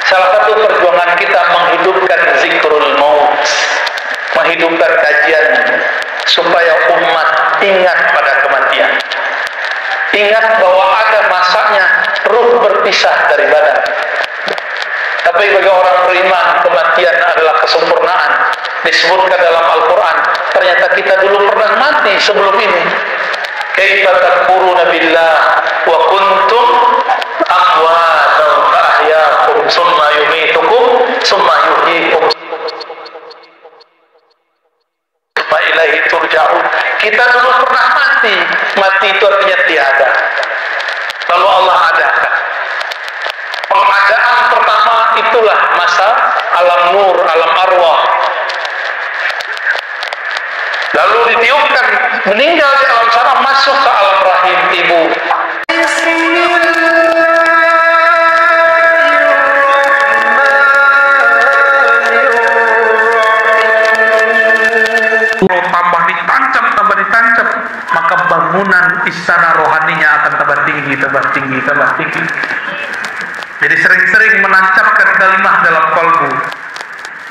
Salah satu perjuangan kita menghidupkan zikrul maut, menghidupkan kajian supaya umat ingat pada kematian. Ingat bahwa ada masanya ruh berpisah dari badan. Tapi bagi orang beriman, kematian adalah kesempurnaan. Disebutkan dalam Al-Quran, ternyata kita dulu pernah mati sebelum ini. Kaifa takfuruna billah wa kuntum amwatan fa ahyaakum summa yumitukum summa yuhyikum summa ilaihi turja'un. Kita dulu pernah mati. Mati itu artinya tiada. Lalu Allah adakan. Pengadaan pertama itulah masa alam nur, alam arwah. Lalu ditiupkan, meninggal di alam sana, masuk ke alam rahim ibu. Tambah ditancap, maka bangunan istana rohaninya akan tambah tinggi. Jadi sering-sering menancapkan kalimah dalam kolbu,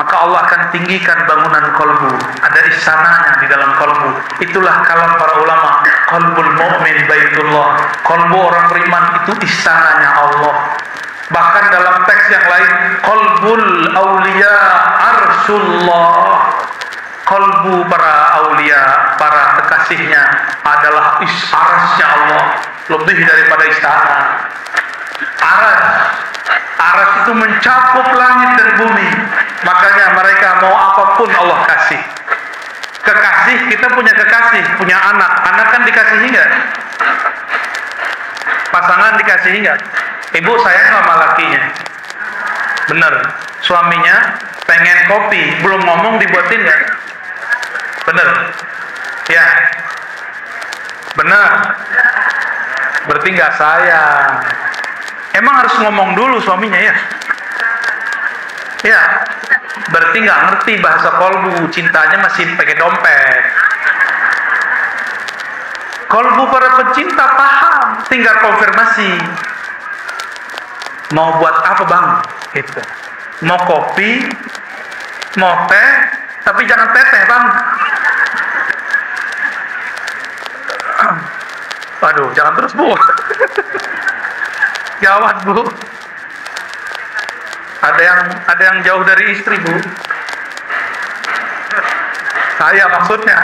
maka Allah akan tinggikan bangunan kolbu. Ada istananya di dalam kolbu. Itulah kalam para ulama, kolbul mu'min baitullah. Kolbu orang beriman itu istananya Allah. Bahkan dalam teks yang lain, kolbul aulia arsullah. Kolbu para aulia, para kekasihnya adalah arasnya Allah, lebih daripada istana. Aras itu mencakup langit dan bumi. Makanya mereka mau apapun Allah kasih. Kekasih, kita punya kekasih, punya anak. Anak kan dikasihi nggak? Pasangan dikasihi nggak? Ibu sayang sama lakinya. Bener. Suaminya pengen kopi, belum ngomong dibuatin nggak? Bener. Ya. Bener. Berarti nggak sayang. Emang harus ngomong dulu suaminya ya? Ya. Berarti nggak ngerti bahasa kolbu, cintanya masih pakai dompet. Kolbu para pecinta paham, tinggal konfirmasi. Mau buat apa bang? Gitu. Mau kopi, mau teh, tapi jangan teteh bang. Waduh, jangan terus bu. Gawat bu. Ada yang jauh dari istri bu. Saya maksudnya.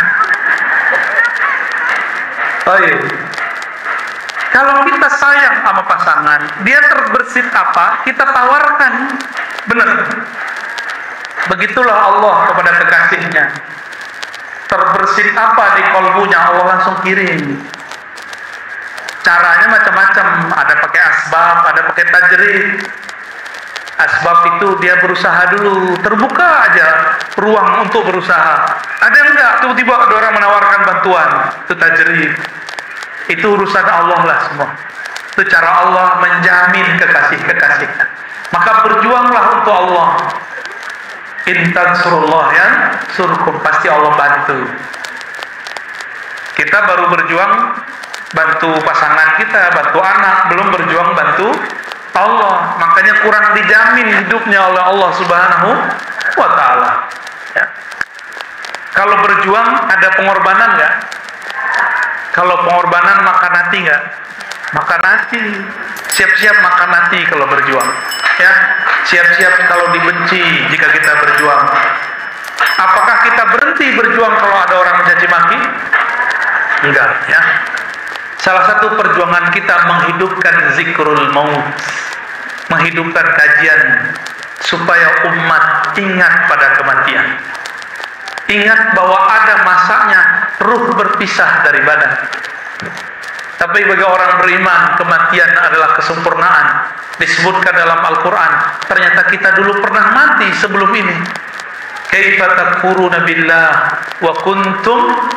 Oh iya. Kalau kita sayang sama pasangan, dia terbersit apa, kita tawarkan. Benar. Begitulah Allah kepada kekasihnya. Terbersit apa di kolbunya, Allah langsung kirim. Caranya macam-macam. Ada pakai asbab, ada pakai tajrid. Asbab itu dia berusaha dulu, terbuka aja ruang untuk berusaha. Ada enggak? Tiba-tiba ada orang menawarkan bantuan. Itu tajrid. Itu urusan Allah lah semua. Itu cara Allah menjamin kekasih-kekasihnya. Maka berjuanglah untuk Allah. In tansurullah ya surkum, pasti Allah bantu. Kita baru berjuang bantu pasangan kita, bantu anak, belum berjuang bantu Allah. Makanya kurang dijamin hidupnya oleh Allah Subhanahu wa ta'ala ya. Kalau berjuang ada pengorbanan nggak? Kalau pengorbanan makan hati nggak? Makan hati. Siap-siap makan hati kalau berjuang ya. Siap-siap kalau dibenci jika kita berjuang. Apakah kita berhenti berjuang kalau ada orang mencaci maki? Enggak ya. Salah satu perjuangan kita menghidupkan zikrul maut, menghidupkan kajian supaya umat ingat pada kematian. Ingat bahwa ada masanya ruh berpisah dari badan. Tapi bagi orang beriman, kematian adalah kesempurnaan. Disebutkan dalam Al-Quran, ternyata kita dulu pernah mati sebelum ini. Kaifa takfuruna billah wa kuntum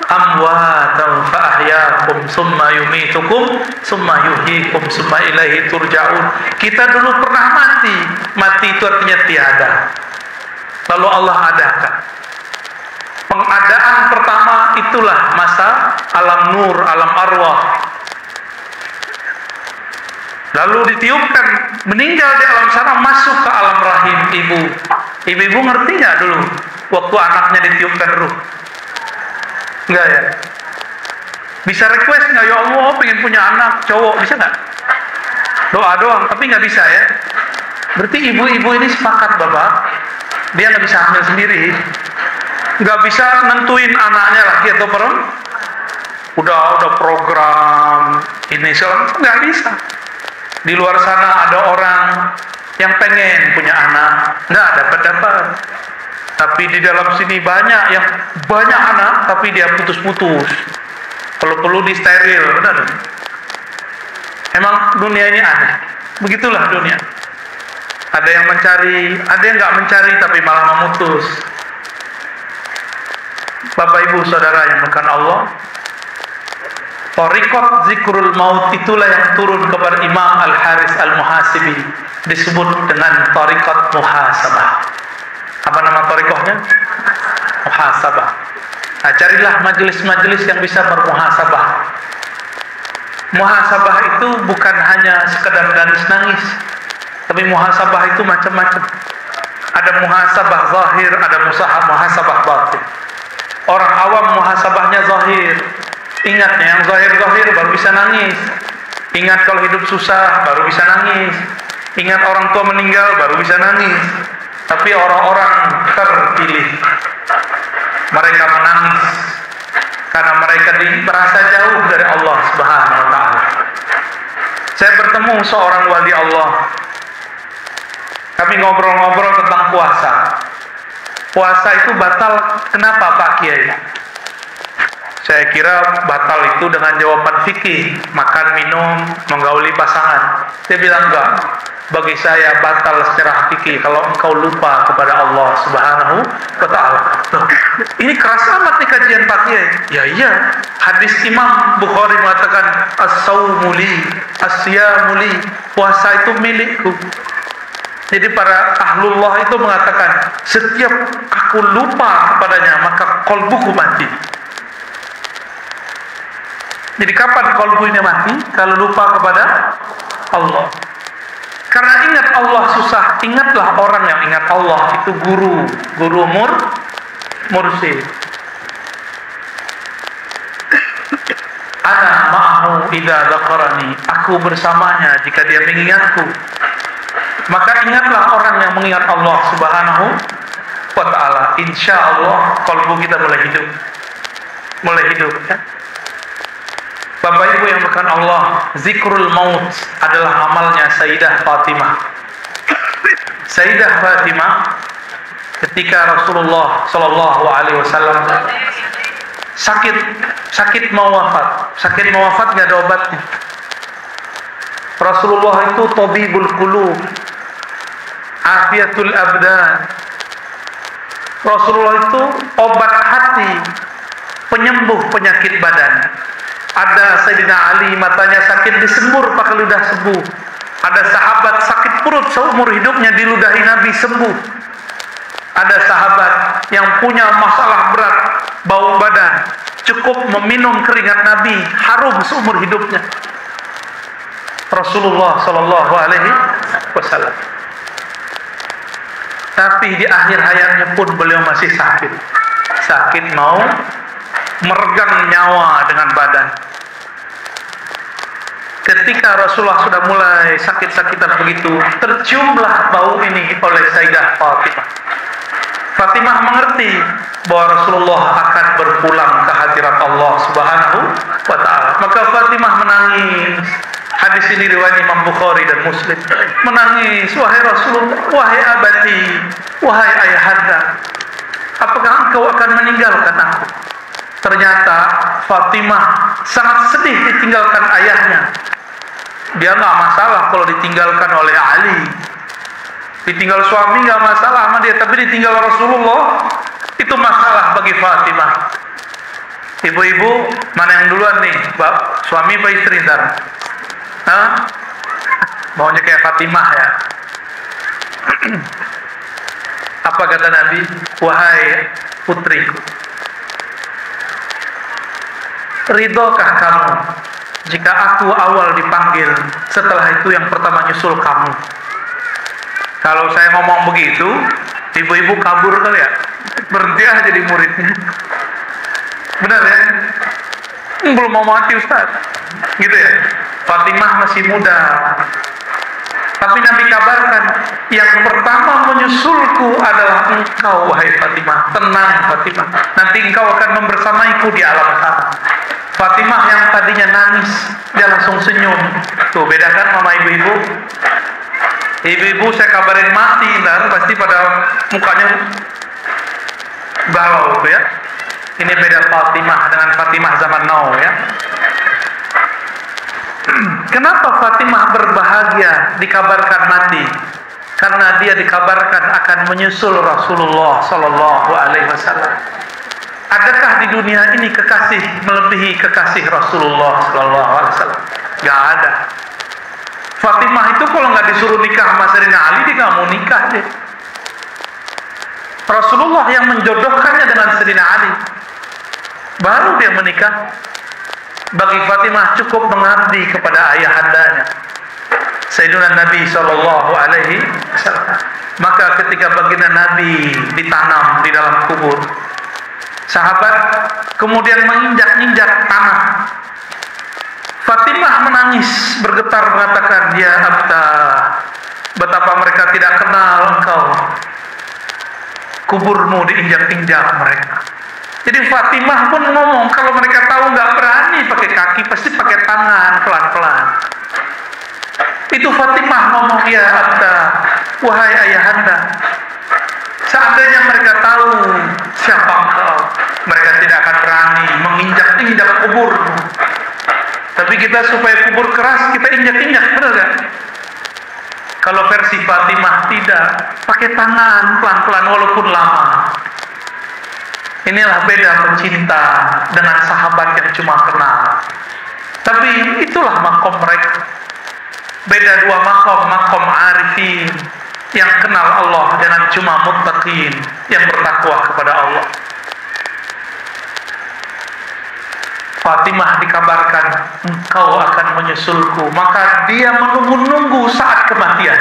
amwatan fa ahyaakum summa yumitukum summa yuhyikum summa ilaihi turja'un. Kita dulu pernah mati. Mati itu artinya tiada. Lalu Allah adakan. Pengadaan pertama itulah masa alam nur, alam arwah. Lalu ditiupkan, meninggal di alam sana, masuk ke ibu-ibu. Ibu-ibu ngerti nggak dulu waktu anaknya ditiupkan ruh? Enggak ya? Bisa request nggak, ya Allah pengen punya anak cowok, bisa nggak? Doa doang, tapi nggak bisa ya. Berarti ibu-ibu ini sepakat bapak, dia nggak bisa hamil sendiri, nggak bisa nentuin anaknya laki atau perempuan. Udah program ini nggak bisa. Di luar sana ada orang yang pengen punya anak, nggak dapat. Tapi di dalam sini banyak yang banyak anak, tapi dia putus-putus. Kalau perlu di steril, benar? Emang dunia ini aneh. Begitulah dunia. Ada yang mencari, ada yang nggak mencari, tapi malah memutus. Bapak Ibu Saudara yang bukan Allah, Thariqat zikrul maut itulah yang turun kepada Imam Al-Haris Al-Muhasibi, disebut dengan Thariqat Muhasabah. Apa nama thariqahnya? Muhasabah. Nah, carilah majelis-majelis yang bisa bermuhasabah. Muhasabah itu bukan hanya sekedar nangis-nangis, tapi muhasabah itu macam-macam. Ada muhasabah zahir, ada muhasabah batin. Orang awam muhasabahnya zahir. Ingatnya yang zahir-zahir baru bisa nangis. Ingat kalau hidup susah baru bisa nangis. Ingat orang tua meninggal baru bisa nangis. Tapi orang-orang terpilih, mereka menangis karena mereka merasa jauh dari Allah Subhanahu wa ta'ala. Saya bertemu seorang wali Allah. Kami ngobrol-ngobrol tentang puasa. Puasa itu batal, kenapa Pak Kiai? Saya kira batal itu dengan jawaban fikih, makan, minum, menggauli pasangan. Dia bilang enggak. Bagi saya batal secara fikih kalau engkau lupa kepada Allah Subhanahu wa ta'ala. Ini keras amat nih kajian Pak Kiai. Ya iya, hadis Imam Bukhari mengatakan as-sawmu li, as-siyamu li, puasa itu milikku. Jadi para ahlullah itu mengatakan, setiap aku lupa kepadanya maka qalbuku mati. Jadi kapan qalbu ini mati? Kalau lupa kepada Allah. Karena ingat Allah susah. Ingatlah orang yang ingat Allah itu guru mursyid. Ana ma'ahu idza dzakarani, aku bersamanya jika dia mengingatku. Maka ingatlah orang yang mengingat Allah Subhanahu wa ta'ala. Insyaallah qalbu kita mulai hidup ya. Bapak Ibu yang bukan Allah, zikrul maut adalah amalnya Sayyidah Fatimah. Sayyidah Fatimah ketika Rasulullah Shallallahu Alaihi Wasallam sakit mau wafat nggak ada obatnya. Rasulullah itu tabibul qulub, afiatul abdan. Rasulullah itu obat hati, penyembuh penyakit badan. Ada Sayyidina Ali matanya sakit disembur pakai ludah sembuh. Ada sahabat sakit perut seumur hidupnya diludahi Nabi sembuh. Ada sahabat yang punya masalah berat bau badan, cukup meminum keringat Nabi harum seumur hidupnya. Rasulullah Shallallahu Alaihi Wasallam. Tapi di akhir hayatnya pun beliau masih sakit mau meregang nyawa dengan badan. Ketika Rasulullah sudah mulai sakit-sakitan begitu, terciumlah bau ini oleh Sayyidah Fatimah. Fatimah mengerti bahwa Rasulullah akan berpulang ke hadirat Allah Subhanahu wa ta'ala. Maka Fatimah menangis. Hadis ini riwayat Imam Bukhari dan Muslim. Menangis, wahai Rasulullah, wahai abati, wahai ayahanda, apakah engkau akan meninggalkan aku? Ternyata Fatimah sangat sedih ditinggalkan ayahnya. Dia nggak masalah kalau ditinggalkan oleh Ali, ditinggal suami nggak masalah sama dia, tapi ditinggal Rasulullah itu masalah bagi Fatimah. Ibu-ibu mana yang duluan nih, suami apa istri ntar? Hah? Maunya kayak Fatimah ya? Apa kata Nabi? Wahai putriku, ridhokah kamu jika aku awal dipanggil, setelah itu yang pertama nyusul kamu? Kalau saya ngomong begitu, ibu-ibu kabur kali ya, berhenti aja jadi muridnya. Benar ya? Belum mau mati Ustaz, gitu ya. Fatimah masih muda, tapi Nabi kabarkan, yang pertama menyusulku adalah engkau, wahai Fatimah. Tenang Fatimah, nanti engkau akan membersamaiku di alam sana. Fatimah yang tadinya nangis, dia langsung senyum. Tuh, bedakan sama ibu-ibu. Ibu-ibu saya kabarin mati, ntar pasti pada mukanya galau tuh ya. Ini beda Fatimah dengan Fatimah zaman now ya. Kenapa Fatimah berbahagia dikabarkan mati? Karena dia dikabarkan akan menyusul Rasulullah Sallallahu Alaihi Wasallam. Adakah di dunia ini kekasih melebihi kekasih Rasulullah Sallallahu Alaihi Wasallam? Gak ada. Fatimah itu kalau nggak disuruh nikah sama Sayyidina Ali, dia nggak mau nikah deh. Rasulullah yang menjodohkannya dengan Sayyidina Ali, baru dia menikah. Bagi Fatimah cukup mengabdi kepada ayahandanya Sayyidina Nabi Sallallahu Alaihi Wasallam. Maka ketika baginda Nabi ditanam di dalam kubur, sahabat kemudian menginjak-injak tanah. Fatimah menangis bergetar mengatakan, ya Abta, betapa mereka tidak kenal engkau, kuburmu diinjak-injak mereka. Jadi Fatimah pun ngomong, kalau mereka tahu nggak berani pakai kaki, pasti pakai tangan pelan-pelan. Itu Fatimah ngomong, ya Abta, wahai ayahanda, seandainya mereka tahu siapa engkau, mereka tidak akan berani menginjak-injak kuburmu. Tapi kita supaya kubur keras, kita injak-injak, benar gak? Kalau versi Fatimah tidak, pakai tangan pelan-pelan walaupun lama. Inilah beda pencinta dengan sahabat yang cuma kenal. Tapi itulah makom mereka. Beda dua makom, makom arifin yang kenal Allah dengan cuma muttaqin yang bertakwa kepada Allah. Fatimah dikabarkan, engkau akan menyusulku. Maka dia menunggu-nunggu saat kematian.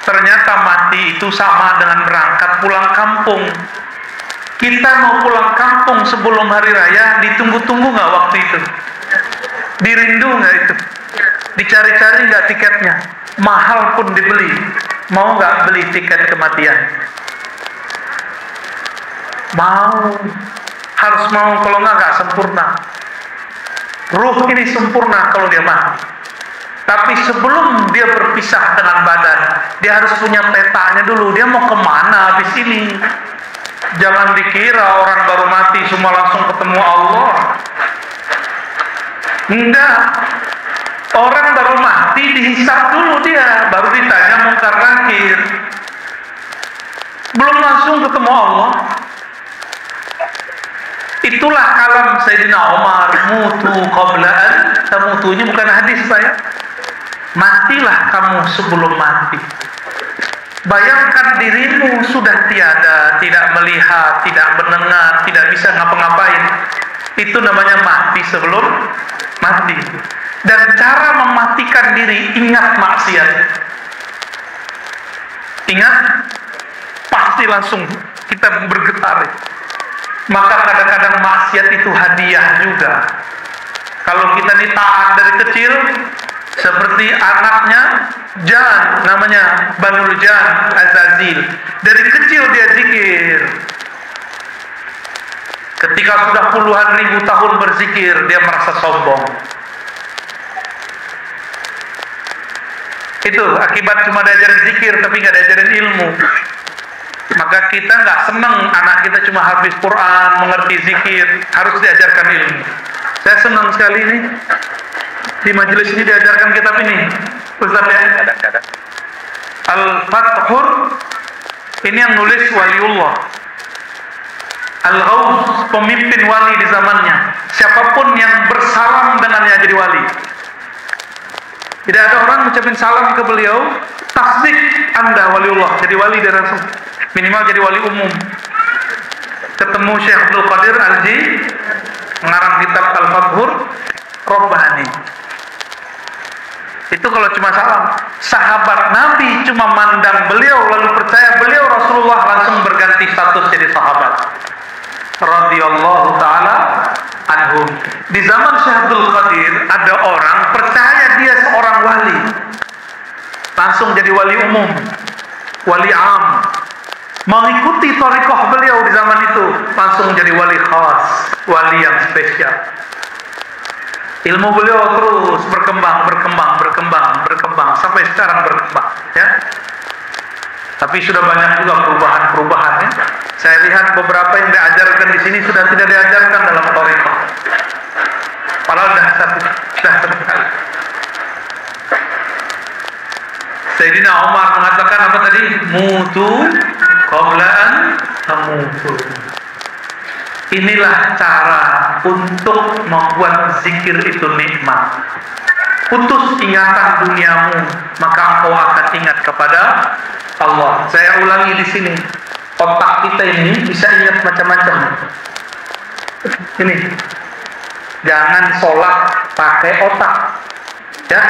Ternyata mati itu sama dengan berangkat pulang kampung. Kita mau pulang kampung sebelum hari raya, ditunggu-tunggu nggak waktu itu? Dirindu nggak itu? Dicari-cari nggak tiketnya? Mahal pun dibeli. Mau nggak beli tiket kematian? Mau. Harus mau, kalau nggak sempurna. Ruh ini sempurna kalau dia mati. Tapi sebelum dia berpisah dengan badan, dia harus punya petanya dulu. Dia mau kemana habis ini? Jangan dikira orang baru mati semua langsung ketemu Allah. Enggak. Orang baru mati dihisab dulu dia, baru ditanya mungkar nakir. Belum langsung ketemu Allah. Itulah kalam Sayyidina Umar, mutu qablaan tamutu. Ini bukan hadis saya. Matilah kamu sebelum mati. Bayangkan dirimu sudah tiada, tidak melihat, tidak mendengar, tidak bisa ngapa-ngapain. Itu namanya mati sebelum mati. Dan cara mematikan diri, ingat maksiat. Ingat, pasti langsung kita bergetar. Maka kadang-kadang maksiat itu hadiah juga. Kalau kita ini taat dari kecil, seperti anaknya Jan, namanya Banul Jan Azazil. Dari kecil dia zikir. Ketika sudah puluhan ribu tahun berzikir, dia merasa sombong. Itu akibat cuma diajarin zikir tapi nggak diajarin ilmu. Maka kita nggak senang anak kita cuma hafiz Quran, mengerti zikir, harus diajarkan ilmu. Saya senang sekali nih di majelis ini diajarkan kitab ini, Ustaz ya. Al-Fathur ini yang nulis waliullah, Al-Ghaus pemimpin wali di zamannya. Siapapun yang bersalam dengannya jadi wali. Tidak ada orang mengucapkan salam ke beliau, tasdik Anda waliullah, jadi wali dari Rasul. Minimal jadi wali umum. Ketemu Syekh Abdul Qadir Al-Ji, mengarang kitab Al-Fathur Rabbani. Itu kalau cuma salam. Sahabat Nabi cuma mandang beliau lalu percaya beliau Rasulullah, langsung berganti status jadi sahabat. Radhiyallahu ta'ala anhum. Di zaman Syekh Abdul Qadir ada orang percaya dia seorang wali, langsung jadi wali umum, wali am. Mengikuti thariqah beliau di zaman itu, langsung jadi wali khas, wali yang spesial. Ilmu beliau terus berkembang sampai sekarang berkembang, ya. Tapi sudah banyak juga perubahan-perubahan, ya. Saya lihat beberapa yang diajarkan di sini sudah tidak diajarkan dalam thariqah. Padahal sudah sekali. Sayyidina Umar mengatakan apa tadi? Mutu qabla an tamutu. Inilah cara untuk membuat zikir itu nikmat. Putus ingatan duniamu, maka engkau akan ingat kepada Allah. Saya ulangi di sini. Otak kita ini bisa ingat macam-macam. Ini. Jangan sholat pakai otak. Ya.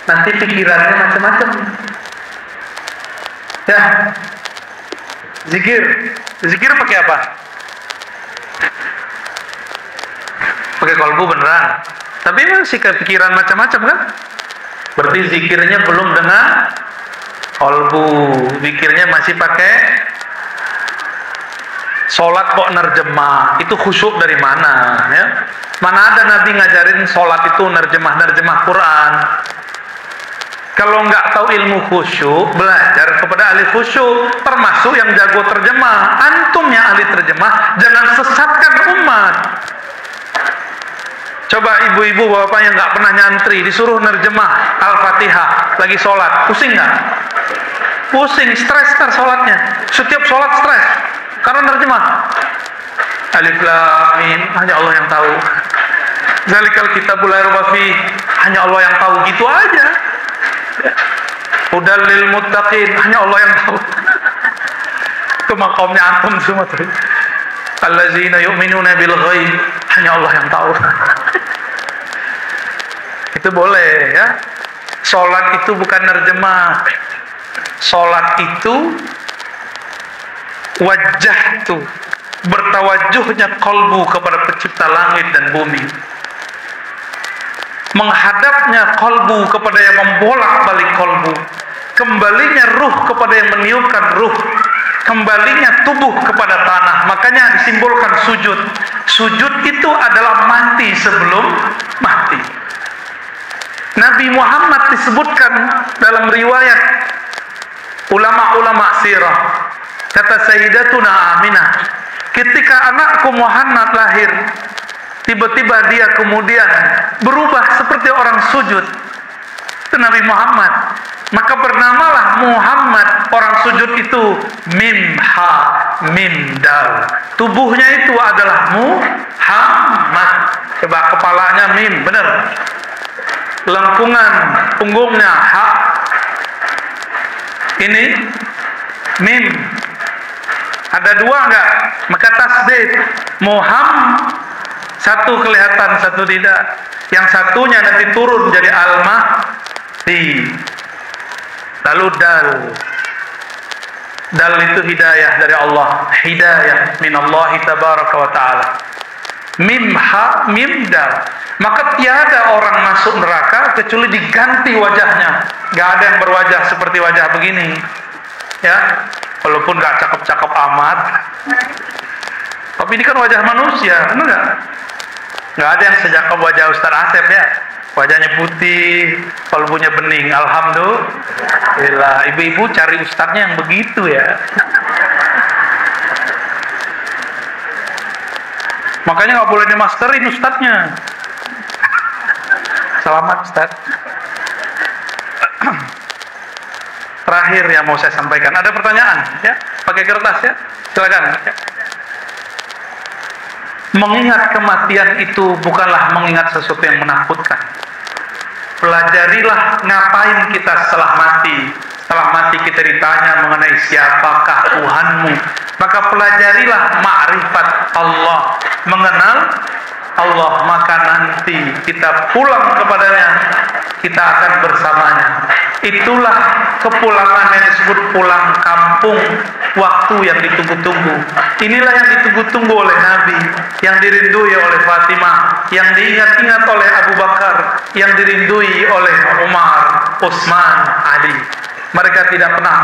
Nanti pikirannya macam-macam. Ya. Zikir pakai apa? Pakai kolbu beneran. Tapi masih kepikiran macam-macam kan? Berarti zikirnya belum dengan kolbu. Zikirnya masih pakai sholat kok nerjemah. Itu khusyuk dari mana? Ya? Mana ada Nabi ngajarin sholat itu nerjemah Quran? Kalau nggak tahu ilmu khusyuk, belajar kepada ahli khusyuk, termasuk yang jago terjemah. Antum yang ahli terjemah, jangan sesatkan umat. Coba ibu-ibu bapak yang nggak pernah nyantri disuruh nerjemah Al-Fatihah lagi sholat, pusing nggak? Pusing, stres kan sholatnya. Setiap sholat stres karena nerjemah. Alif Lam Mim, hanya Allah yang tahu. Zalikal kitabul la raiba fihi, hanya Allah yang tahu, gitu aja. Hudal lil muttaqin, hanya Allah yang tahu. Itu makamnya antum semua tuh. Allazina yu'minuna bil ghaib, hanya Allah yang tahu. Itu boleh, ya. Sholat itu bukan nerjemah. Sholat itu wajah tuh, bertawajuhnya kolbu kepada pencipta langit dan bumi, menghadapnya kolbu kepada yang membolak-balik kolbu, kembalinya ruh kepada yang meniupkan ruh, kembalinya tubuh kepada tanah. Makanya disimbolkan sujud. Sujud itu adalah mati sebelum mati. Nabi Muhammad disebutkan dalam riwayat ulama-ulama sirah, kata Sayyidatuna Aminah, ketika anakku Muhammad lahir, tiba-tiba dia kemudian berubah seperti orang sujud. Itu Nabi Muhammad. Maka bernamalah Muhammad. Orang sujud itu mim ha mim dal. Tubuhnya itu adalah Muhammad. Coba kepalanya mim, benar. Lengkungan punggungnya ha. Ini mim. Ada dua enggak? Maka tasdid Muhammad. Satu kelihatan, satu tidak. Yang satunya nanti turun jadi al-mahdi. Lalu dal. Dal itu hidayah dari Allah. Hidayah minallahi tabaraka wa ta'ala. Mim ha mim dal. Maka tiada orang masuk neraka kecuali diganti wajahnya. Gak ada yang berwajah seperti wajah begini. Ya, walaupun gak cakep-cakep amat. Tapi ini kan wajah manusia, benar gak? Gak ada yang sejak wajah Ustaz Asep, ya. Wajahnya putih, kalbunya bening. Alhamdulillah. Ibu-ibu cari ustadznya yang begitu, ya. Makanya gak boleh dimasterin ustadznya. Selamat Ustaz. Terakhir yang mau saya sampaikan, ada pertanyaan, ya? Pakai kertas, ya. Silakan. Ya. Mengingat kematian itu bukanlah mengingat sesuatu yang menakutkan. Pelajarilah ngapain kita setelah mati. Setelah mati kita ditanya mengenai siapakah Tuhanmu. Maka pelajarilah ma'rifat Allah, mengenal Allah, maka nanti kita pulang kepadanya, kita akan bersamanya. Itulah kepulangan yang disebut pulang kampung, waktu yang ditunggu-tunggu. Inilah yang ditunggu-tunggu oleh Nabi, yang dirindui oleh Fatimah, yang diingat-ingat oleh Abu Bakar, yang dirindui oleh Umar, Utsman, Ali. Mereka tidak pernah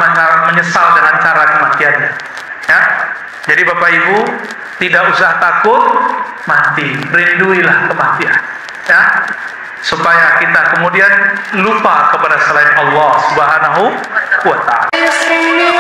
menyesal dengan cara kematiannya. Ya, jadi Bapak Ibu tidak usah takut mati, rinduilah kematian. Ya, supaya kita kemudian lupa kepada selain Allah Subhanahu wa ta'ala.